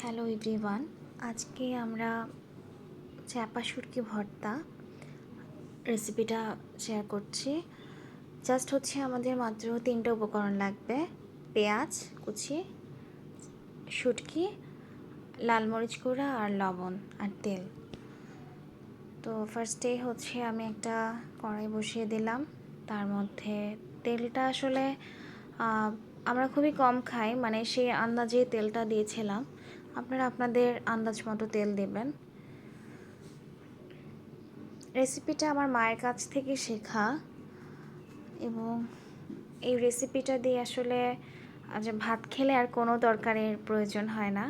Hello everyone, আজকে আমরা চাপা শুটকি ভর্তা রেসিপিটা শেয়ার করছি। জাস্ট হচ্ছে আমাদের মাত্র 3টা উপকরণ লাগবে: পেঁয়াজ কুচি, শুটকি, লাল মরিচ গুঁড়া আর লবণ আর তেল। তো ফার্স্টে হচ্ছে আমি একটা কড়াই বসিয়ে দিলাম। তার মধ্যে তেলটা আসলে আমরা খুবই কম খাই, মানে সেই আন্দাজে তেলটা দিয়েছিলাম। আপনারা আপনাদের আন্দাজ মতো তেল দেবেন। রেসিপিটা আমার মায়ের কাছ থেকে শেখা, এবং এই রেসিপিটা দিয়ে আসলে যে ভাত খেলে আর কোনো তরকারির প্রয়োজন হয় না,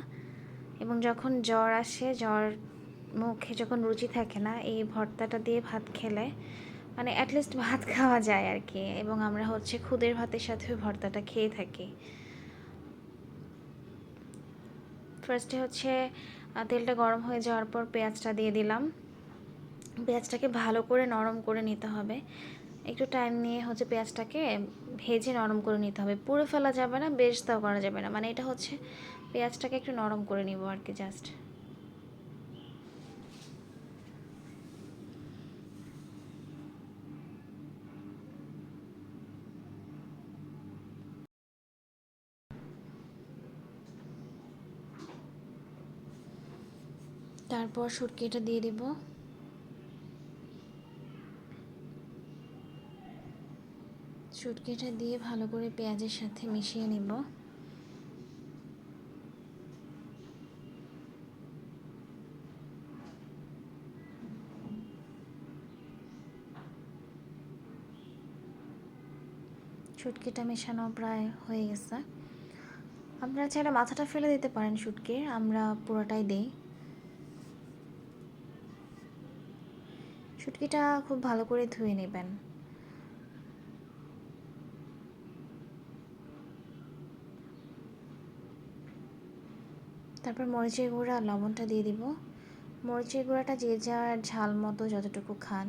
এবং যখন জ্বর আসে, জ্বর মুখে যখন রুচি থাকে না, এই ভর্তাটা দিয়ে ভাত খেলে মানে অ্যাটলিস্ট ভাত খাওয়া যায় আর কি। এবং আমরা হচ্ছে খুদের ভাতের সাথেও ভর্তাটা খেয়ে থাকি। ফার্স্টে হচ্ছে তেলটা গরম হয়ে যাওয়ার পর পেঁয়াজটা দিয়ে দিলাম। পেঁয়াজটাকে ভালো করে নরম করে নিতে হবে। একটু টাইম নিয়ে হচ্ছে পেঁয়াজটাকে ভেজে নরম করে নিতে হবে। পুড়ে ফেলা যাবে না, বেরেস্তাও করা যাবে না, মানে এটা হচ্ছে পেঁয়াজটাকে একটু নরম করে নিব আর কি, জাস্ট। তারপর শুটকিটা দিয়ে দিব। শুটকিটা দিয়ে ভালো করে পেঁয়াজের সাথে মিশিয়ে নিব। শুটকিটা মেশানো প্রায় হয়ে গেছে। আপনারা চাইলে মাথাটা ফেলে দিতে পারেন শুটকির, আমরা পুরোটাই দিই। শুটকিটা খুব ভালো করে ধুয়ে নেবেন। তারপর মরিচের গুঁড়া আর লবণটা দিয়ে দিব। মরিচের গুঁড়াটা যে যার ঝাল মতো যতটুকু খান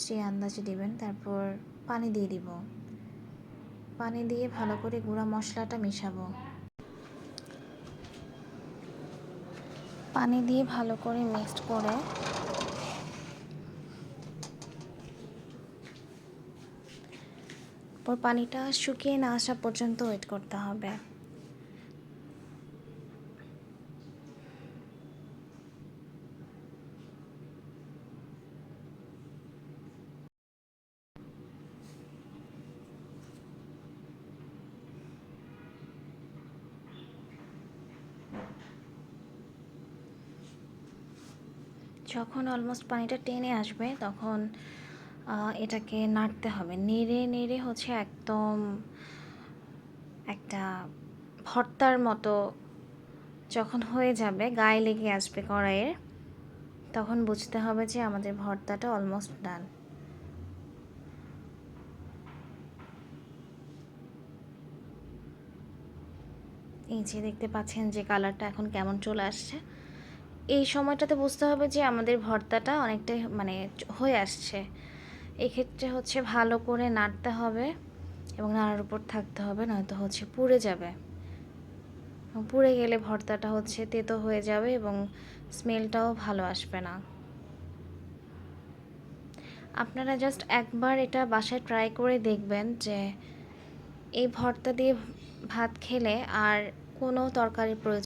সেই আন্দাজে দিবেন। তারপর পানি দিয়ে দিব। পানি দিয়ে ভালো করে গুঁড়া মশলাটা মেশাবো। পানি দিয়ে ভালো করে মিক্সড করে পানিটা শুকিয়ে না আসা পর্যন্ত ওয়েট করতে হবে। যখন অলমোস্ট পানিটা টেনে আসবে তখন এটাকে নাড়তে হবে। নেড়ে নেড়ে হচ্ছে একদম একটা ভর্তার মতো যখন হয়ে যাবে, গায়ে লেগে আসবে কড়াইয়ের, তখন বুঝতে হবে যে আমাদের ভর্তাটা অলমোস্ট ডান। এই যে দেখতে পাচ্ছেন যে কালারটা এখন কেমন চলে আসছে। এই সময়টাতে বুঝতে হবে যে আমাদের ভর্তাটা অনেকটাই মানে হয়ে আসছে। এক্ষেত্রে হচ্ছে ভালো করে নাড়তে হবে এবং নাড়ার উপর থাকতে হবে, নয়তো হচ্ছে পুড়ে যাবে। পুড়ে গেলে ভর্তাটা হচ্ছে তেতো হয়ে যাবে এবং স্মেলটাও ভালো আসবে না। আপনারা জাস্ট একবার এটা বাসায় ট্রাই করে দেখবেন যে এই ভর্তা দিয়ে ভাত খেলে আর কোনো তরকারির প্রয়োজন